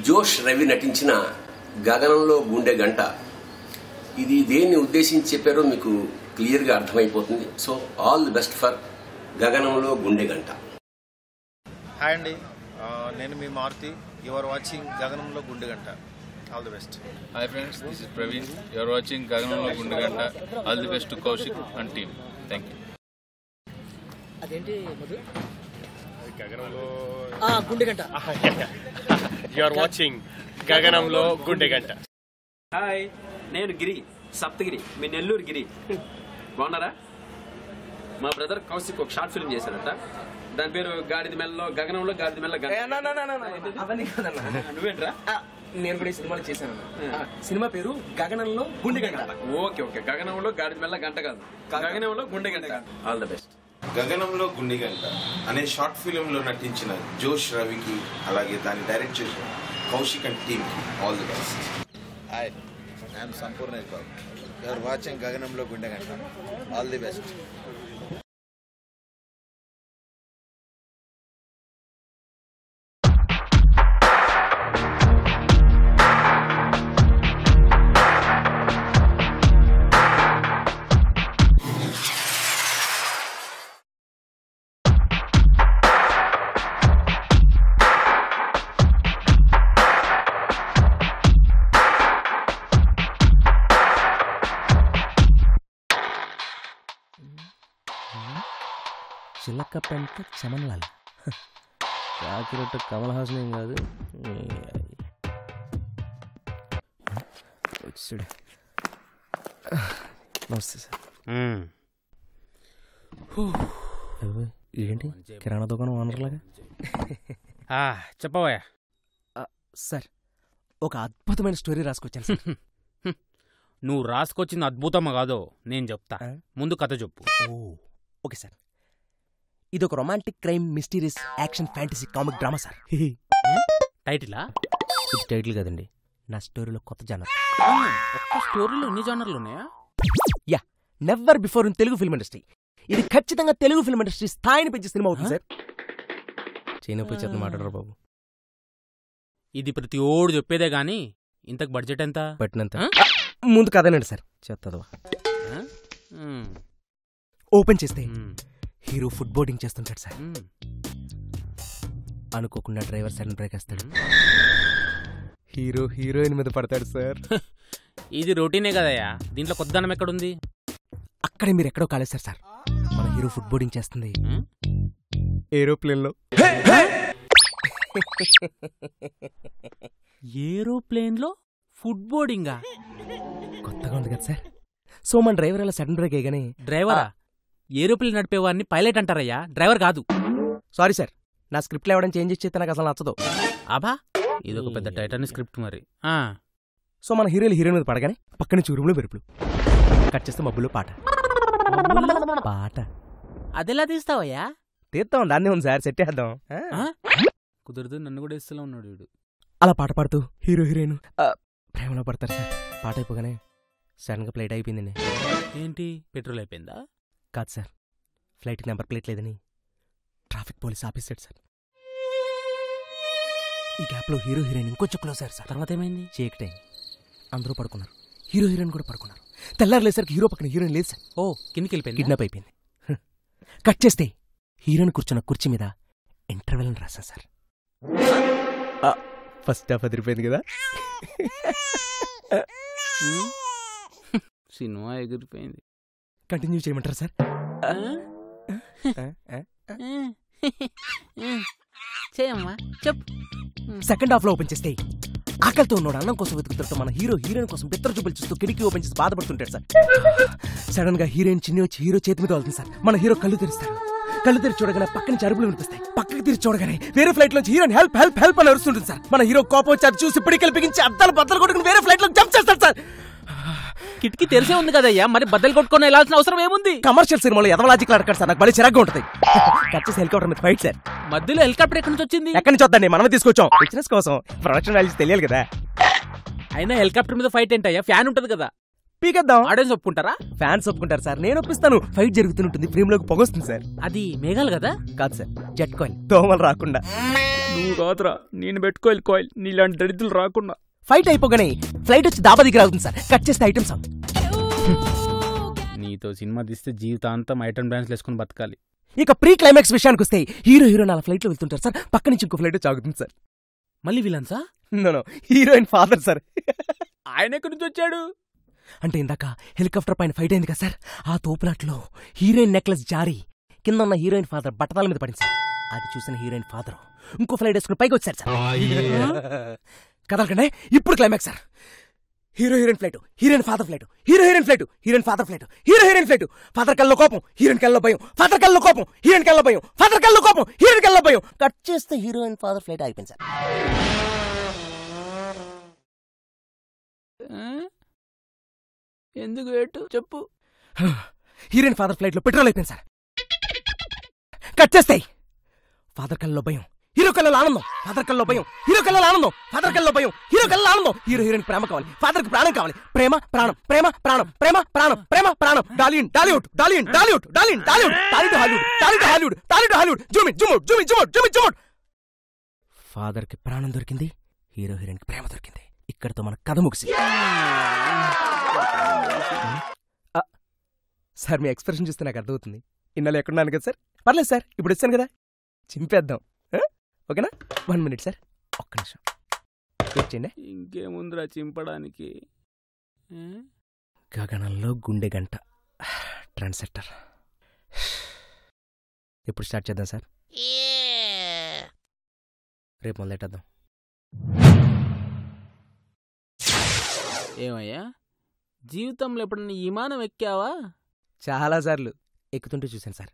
జోష్ రవి నటించిన గగనంలో గుండె గంట. ఇది దేన్ని ఉద్దేశించి చెప్పారో మీకు క్లియర్గా అర్థమైపోతుంది. So all the best for గగనంలో గుండె గంట. హాయ్ అండి, నేను మీ మారుతి. యు ఆర్ వాచింగ్ గగనంలో గుండె గంట. All the best. Hi friends, this is Praveen. You are watching గగనంలో గుండె గంట. All the best to Kaushik and team. Thank you. అదేంటి మధు? గగనంలో గుండె గంట. యు ఆర్ వాచింగ్ గగనంలో గుండె గంట. హాయ్, నేను గిరి, సప్తగిరి, మీ నెల్లూరు గిరి. బాగున్నారా? మా బ్రదర్ కౌశిక్ ఒక షార్ట్ ఫిల్మ్ చేశారట. దాని పేరు గాడిద మెల్లో గగనంలో గాడిద మెల్ల అవన్నీ కాదన్నా. నువ్వేంట్రా? నేను కూడా ఈ సినిమాలో చేశాను. సినిమా పేరు గగనంలో గుండె గంట. ఓకే ఓకే, గగనంలో గాడిద మెల్ల గంట కాదు, గగనంలో గుండె గంట. All the best. గగనంలో గుండె గంట అనే షార్ట్ ఫిలింలో నటించిన జోష్ రవికి, అలాగే దాన్ని డైరెక్ట్ చేసిన కౌశిక్ అండ్ టీమ్కి all the best. Hi, I'm Sampoornesh Babu. You are watching గగనంలో గుండె గంట. All the best. చిలక పెంట చమన్లాల్, కాకిరెట్ట కమల్ హాసన్ ఏం కాదు. వచ్చాడు. నమస్తే సార్. ఏంటి కిరాణా దుకాణం ఓనర్లాగా? చెప్పవయ్యా. సార్, ఒక అద్భుతమైన స్టోరీ రాసుకొచ్చాను సార్. నువ్వు రాసుకొచ్చింది అద్భుతమా కాదో నేను చెప్తా. ముందు కథ చెప్పు. Okay sir. ఇది ఒక romantic crime mysterious action fantasy comic drama sir. టైటిలా? ఇది టైటిల్ కదండి, నా స్టోరీలో కొత్త జానర్. ఒక్క స్టోరీలో ఎన్ని జానర్లు ఉన్నాయా? Yeah, never before in Telugu film industry. ఇది ఖచ్చితంగా తెలుగు ఫిల్మ్ ఇండస్ట్రీ స్థాయిని పెంచే సినిమా అవుతుంది సార్. చైనపోయి చేత మాట్లాడరు బాబు. ఇది ప్రతి ఓడు చెప్పేదే గాని ఇంతకు బడ్జెట్ ఎంత? పట్టినంత. ముందు కదనండి సార్, చెత్తదవా. ఓపెన్ చేస్తే హీరో ఫుట్ బోర్డింగ్ చేస్తుంటాడు సార్. అనుకోకుండా డ్రైవర్ సడన్ బ్రేక్ వేస్తాడు. హీరో హీరోయిన్ మీద పడతాడు సార్. ఇది రొటీనే కదయ్యా, దీంట్లో కొత్తదనం ఎక్కడుంది? అక్కడే మీరు ఎక్కడో కాలేస్తారు సార్. మన హీరో ఫుట్ బోర్డింగ్ చేస్తుంది ఏరోప్లేన్ లో. ఏరోప్లేన్ లో ఫుట్ బోర్డింగా? కొత్తగా ఉంది కదా సార్. సో మన డ్రైవర్ అలా సడన్ బ్రేక్ అయ్యగానే. డ్రైవరా? ఏరోప్లేన్ నడిపేవాడిని పైలట్ అంటారయ్యా, డ్రైవర్ కాదు. సారీ సార్, నా స్క్రిప్ట్లో ఎవడని చేంజ్ చేస్తే నాకు అసలు నచ్చదు. ఆబా, ఇదొక పెద్ద టైటానిక్ స్క్రిప్ట్ మరి. సో మన హీరోయిన్ మీద పడగానే పక్కన చూరుములు మెరుపులు, కట్ చేస్తే మబ్బులో పాట. పాట అదెలా తీస్తావయ్యా? తీద్దాం, దాన్నే ఉంది సార్, సెట్ చేద్దాం. కుదరదు, నన్ను కూడా ఇస్తూనే ఉన్నాడు వీడు. అలా పాట పాడుతూ హీరో హీరోయిన్ ప్రేమలో పడతారు సార్. పాట అయిపోగానే సడన్ గా ప్లేట్ అయిపోయిందండి. ఏంటి, పెట్రోల్ అయిపోయిందా? కాదు సార్, ఫ్లైట్కి నెంబర్ ప్లేట్ లేదని ట్రాఫిక్ పోలీస్ ఆపేసాడు సార్. ఈ గ్యాప్లో హీరో హీరోయిన్ ఇంకొంచెం క్లోజ్ అయ్యారు సార్. తర్వాత ఏమైంది? చీకటి అందరూ పడుకున్నారు, హీరో హీరోయిన్ కూడా పడుకున్నారు. తెల్లారులేసరికి హీరో పక్కన హీరోయిన్ లేదు సార్. ఓ, కిందికి వెళ్ళిపోయింది, కిడ్నాప్ అయిపోయింది. కట్ చేస్తే హీరోయిన్ కూర్చున్న కుర్చీ మీద ఇంటర్వెల్ అని రాశా సార్. ఫస్ట్ హాఫ్ అదిరిపోయింది కదా. సినిమా ఎగిరిపోయింది. కంటిన్యూ చేయమంటారా సార్? చేయమ్మా, చెప్పు. సెకండ్ హాఫ్ లో ఓపెన్ చేస్తే ఆకలితో ఉన్నాడు, అన్నం కోసం వెతుకుతుంటే మన హీరో హీరోయిన్ కోసం బిత్తర చూపులు చూస్తూ కిటికీ ఓపెన్ చేసి బాధపడుతుంటాడు సార్. సడన్ గా హీరోయిన్ చిన్ని వచ్చి హీరో చేతి మీద వెళ్తుంది సార్. మన హీరో కళ్ళు తెరుస్తాడు. కళ్ళు తెరిచి చూడగానే పక్కన అరుపులు వినిపిస్తాయి. పక్కకి తిరిగి చూడగానే వేరే ఫ్లైట్ లోంచి హీరోయిన్ హెల్ప్ హెల్ప్ హెల్ప్ అని అరుస్తుంటుంది సార్. మన హీరో కోపం వచ్చి అది చూసి పిడికలు బిగించి అద్దాలు బద్దలు కొట్టుకుని వేరే ఫ్లైట్ లో జంప్ చేస్తాడు సార్. కిటికీ తెరిసే ఉంది కదయ్యా, మరి బద్దలు కొట్టుకొని వెళ్ళాల్సిన అవసరం ఏముంది? కమర్షియల్ సినిమాలో ఎదవలాజికల్ అడగడు సార్, నాకు మళ్ళీ చిరాగ్గా ఉంటుంది. కట్ చేసి హెలికాప్టర్ మీద ఫైట్ సార్. మధ్యలో హెలికాప్టర్ ఎక్కడి నుంచి వచ్చింది? ఎక్కడి నుంచి వద్దండి, మనమే తీసుకొచ్చాం. బిజినెస్ కోసం ప్రొడక్షన్ వాల్యూస్ తెలియాలి కదా. అయినా హెలికాప్టర్ మీద ఫైట్ ఏంటయ్యా, ఫ్యాన్ ఉంటది కదా, పీకేద్దాం. ఆడియన్స్ ఒప్పుకుంటారా? ఫ్యాన్స్ ఒప్పుకుంటారు సార్, నేను ఒప్పిస్తాను. ఫైట్ జరుగుతుంటుంది, ఫ్రేమ్ లోకి పొగొస్తుంది సార్. అది మేఘాలు కదా? కాదు సార్, జెట్ కాయిల్, దోమలు రాకుండా. నువ్వు కాదురా, నేను పెట్టుకోవాలి కాయిల్ నీలాంటి దరిద్రులు రాకుండా. ఫైట్ అయిపోగానే ఫ్లైట్ వచ్చి దాబా దగ్గర అవుతుంది సార్. కట్ చేస్తే ఐటమ్ సాంగ్. నీతో సినిమా తీస్తే జీవితాంతం ఐటమ్ డాన్స్ వేసుకుని బతకాలి. ఇక ప్రీ క్లైమాక్స్ విషయానికి వస్తే హీరోయిన్ అలా ఫ్లైట్ లో వెళ్తుంటారు సార్. పక్క నుంచి ఇంకో ఫ్లైట్ వచ్చి ఆగుతుంది సార్. మళ్ళీ విలన్సా? No heroine father sir. ఆయన ఎక్కడి నుంచి వచ్చాడు? అంటే ఇందాక హెలికాప్టర్ పైన ఫైట్ అయింది కదా సార్, ఆ తోపులాట్లో హీరోయిన్ నెక్లెస్ జారి కింద ఉన్న హీరోయిన్ ఫాదర్ బట్టతాల మీద పడింది సార్. అది చూసిన హీరోయిన్ ఫాదర్ ఇంకో ఫ్లైట్ వేసుకుని పైకి వచ్చారు సార్. కదలకండి, ఇప్పుడు climax sir. Heroine flight, heroine father flight, heroine flight, heroine father flight, heroine flight. Father కల్లో కోపం, హీరోయిన్ కల్లో భయం. ఫాదర్ కల్లో కోపం, హీరోయిన్ కల్లో భయం. ఫాదర్ కల్లో కోపం, హీరోయిన్ కల్లో భయం. కట్ చేస్తే హీరోయిన్ ఫాదర్ ఫ్లైట్ అయిపోయింది సార్. ఎందుకు ఏటు చెప్పు. హీరోయిన్ ఫాదర్ ఫ్లైట్ లో పెట్రోల్ అయిపోయింది సార్. కట్ చేస్తాయి. ఫాదర్ కల్లో భయం, హీరో కల్లో ఆనందం. ఫాదర్ కల్లో భయం, హీరో కల్లో ఆనందం. ఫాదర్ కల్లో భయం, హీరో కల్లో ఆనందం. హీరోయిన్ ప్రేమ కావాలి, ఫాదర్ కి ప్రాణం కావాలి. ప్రేమ ప్రాణం, ప్రేమ ప్రాణం, ప్రేమ ప్రాణం, ప్రేమ ప్రాణం. డాలియన్ డాలీవుడ్, డాలియన్ డాలీవుడ్, డాలియన్ డాలీవుడ్, Tollywood Hollywood, Tollywood Hollywood, Tollywood Hollywood. జూమిన్ జుముడ్, జూమిన్ జుముడ్, జూమిన్ జుముడ్. ఫాదర్ కి ప్రాణం దొరికింది, హీరోయిన్ కి ప్రేమ దొరికింది. ఇక్కడతో మన కథ ముగిసింది. సార్ మీ ఎక్స్ప్రెషన్ చూస్తే నాకు అర్థమవుతుంది. ఇన్నాళ్ళు ఎక్కడున్నాను కదా సార్. పర్లేదు సార్, ఇప్పుడు వచ్చాను కదా, చింపేద్దాం. ఓకేనా? 1 minute సార్, ఒక్క నిమిషం కూర్చోండి. ఇంకేముందిరా చింపడానికి. గగనంలో గుండె గంట ట్రాన్సెక్టర్. ఎప్పుడు స్టార్ట్ చేద్దాం సార్? రేపు మొదలెట్టేద్దాం. ఏమయ్యా, జీవితంలో ఎప్పుడన్నా విమానం ఎక్కావా? చాలాసార్లు ఎక్కుతుంటూ చూశాను సార్.